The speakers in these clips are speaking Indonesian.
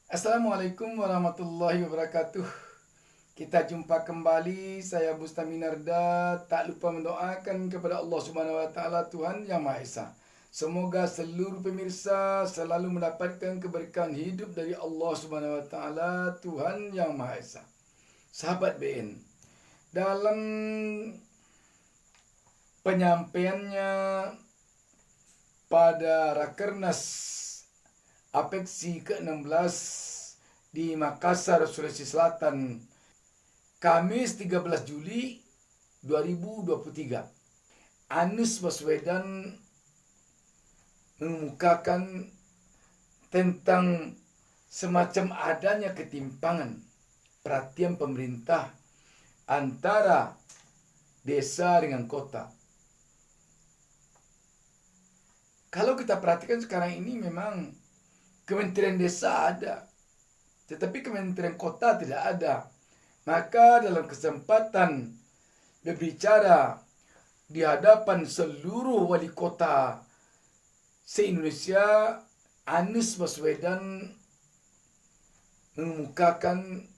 Assalamualaikum warahmatullahi wabarakatuh. Kita jumpa kembali, saya Bustami Narda. Tak lupa mendoakan kepada Allah Subhanahu wa taala, Tuhan Yang Maha Esa. Semoga seluruh pemirsa selalu mendapatkan keberkahan hidup dari Allah Subhanahu wa taala, Tuhan Yang Maha Esa. Sahabat BN, dalam penyampaiannya pada Rakernas Apeksi ke-16 di Makassar, Sulawesi Selatan, Kamis 13 Juli 2023. Anies Baswedan mengemukakan tentang semacam adanya ketimpangan perhatian pemerintah antara desa dengan kota. Kalau kita perhatikan sekarang ini memang Kementerian Desa ada, tetapi Kementerian Kota tidak ada. Maka dalam kesempatan berbicara di hadapan seluruh wali kota se-Indonesia, Anies Baswedan mengemukakan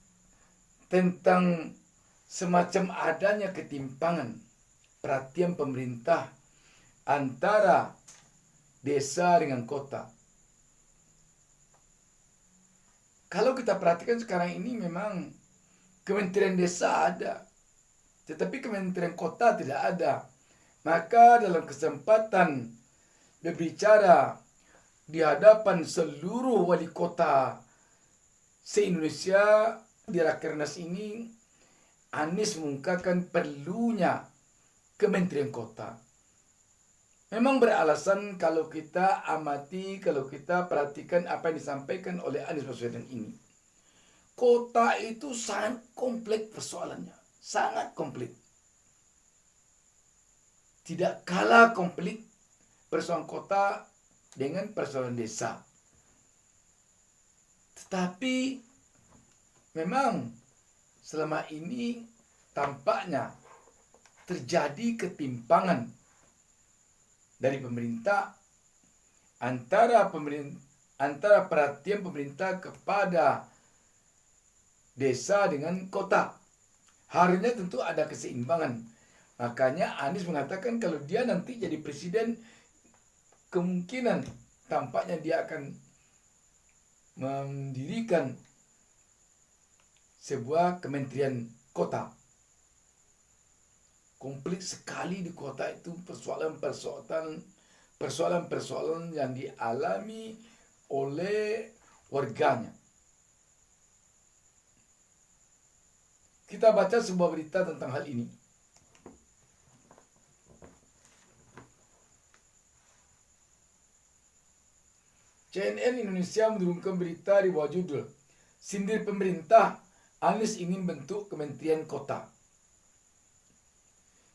tentang semacam adanya ketimpangan perhatian pemerintah antara desa dengan kota. Kalau kita perhatikan sekarang ini memang Kementerian Desa ada, tetapi Kementerian Kota tidak ada. Maka dalam kesempatan berbicara di hadapan seluruh wali kota se-Indonesia di Rakernas ini, Anies mengungkapkan perlunya Kementerian Kota. Memang beralasan kalau kita amati, kalau kita perhatikan apa yang disampaikan oleh Anies Baswedan ini. Kota itu sangat kompleks persoalannya, sangat kompleks. Tidak kalah kompleks persoalan kota dengan persoalan desa. Tetapi memang selama ini tampaknya terjadi ketimpangan dari pemerintah antara perhatian pemerintah kepada desa dengan kota. Harusnya tentu ada keseimbangan. Makanya Anies mengatakan kalau dia nanti jadi presiden, kemungkinan tampaknya dia akan mendirikan sebuah kementerian kota. Kompleks sekali di kota itu persoalan-persoalan yang dialami oleh warganya. Kita baca sebuah berita tentang hal ini. CNN Indonesia menurunkan berita di bawah judul "Sindir Pemerintah, Anies ingin bentuk Kementerian Kota".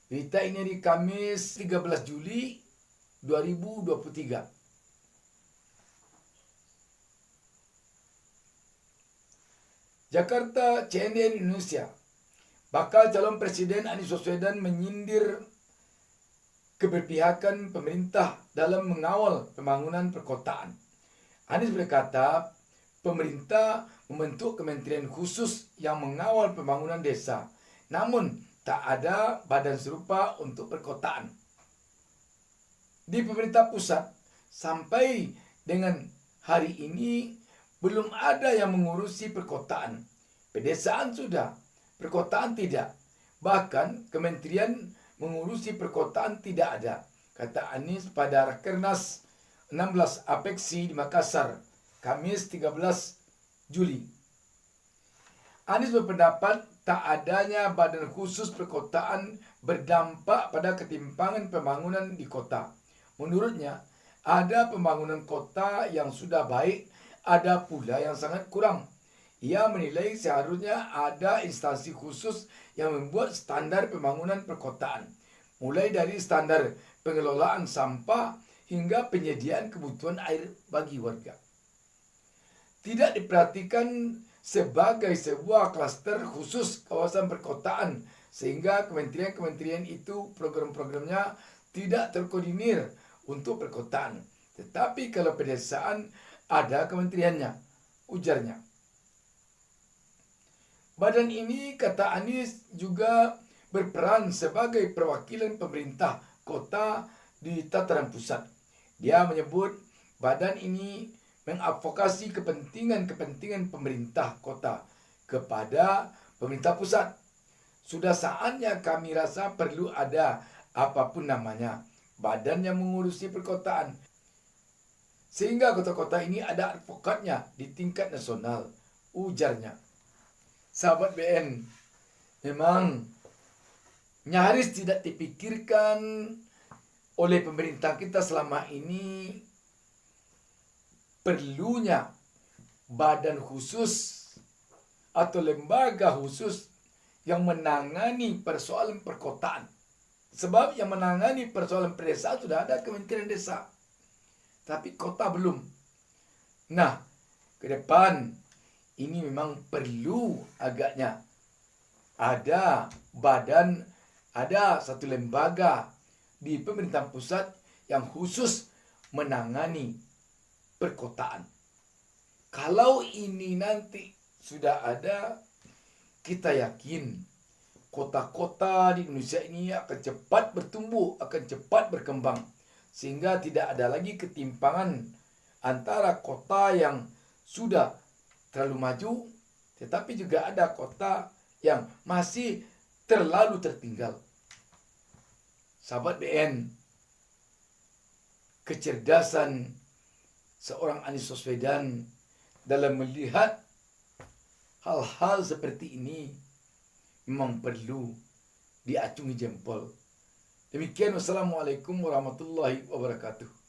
Berita ini di Kamis 13 Juli 2023. Jakarta, CNN Indonesia. Bakal calon presiden Anies Baswedan menyindir keberpihakan pemerintah dalam mengawal pembangunan perkotaan. Anies berkata, pemerintah membentuk kementerian khusus yang mengawal pembangunan desa. Namun, tak ada badan serupa untuk perkotaan. Di pemerintah pusat, sampai dengan hari ini, belum ada yang mengurusi perkotaan. Pedesaan sudah, perkotaan tidak. Bahkan kementerian mengurusi perkotaan tidak ada, kata Anies pada Rakernas 16 Apeksi di Makassar, Kamis 13 Juli. Anies berpendapat tak adanya badan khusus perkotaan berdampak pada ketimpangan pembangunan di kota. Menurutnya, ada pembangunan kota yang sudah baik, ada pula yang sangat kurang. Ia menilai seharusnya ada instansi khusus yang membuat standar pembangunan perkotaan, mulai dari standar pengelolaan sampah hingga penyediaan kebutuhan air bagi warga. Tidak diperhatikan sebagai sebuah klaster khusus kawasan perkotaan, sehingga kementerian-kementerian itu program-programnya tidak terkoordinir untuk perkotaan. Tetapi kalau pedesaan ada kementeriannya. ujarnya. Badan ini, kata Anies, juga berperan sebagai perwakilan pemerintah kota di tataran pusat. Dia menyebut badan ini mengadvokasi kepentingan-kepentingan pemerintah kota kepada pemerintah pusat. Sudah saatnya kami rasa perlu ada, apapun namanya, badan yang mengurusi perkotaan, sehingga kota-kota ini ada advokatnya di tingkat nasional, ujarnya. Sahabat BN, memang nyaris tidak dipikirkan oleh pemerintah kita selama ini perlunya badan khusus atau lembaga khusus yang menangani persoalan perkotaan. Sebab yang menangani persoalan pedesaan sudah ada Kementerian Desa, tapi kota belum. Nah, ke depan ini memang perlu agaknya ada badan, ada satu lembaga di pemerintahan pusat yang khusus menangani perkotaan. Kalau ini nanti sudah ada, kita yakin kota-kota di Indonesia ini akan cepat bertumbuh, akan cepat berkembang, sehingga tidak ada lagi ketimpangan antara kota yang sudah terlalu maju, tetapi juga ada kota yang masih terlalu tertinggal. Sahabat BN, kecerdasan seorang Anies Baswedan dalam melihat hal-hal seperti ini memang perlu diacungi jempol. Demikian, wassalamualaikum warahmatullahi wabarakatuh.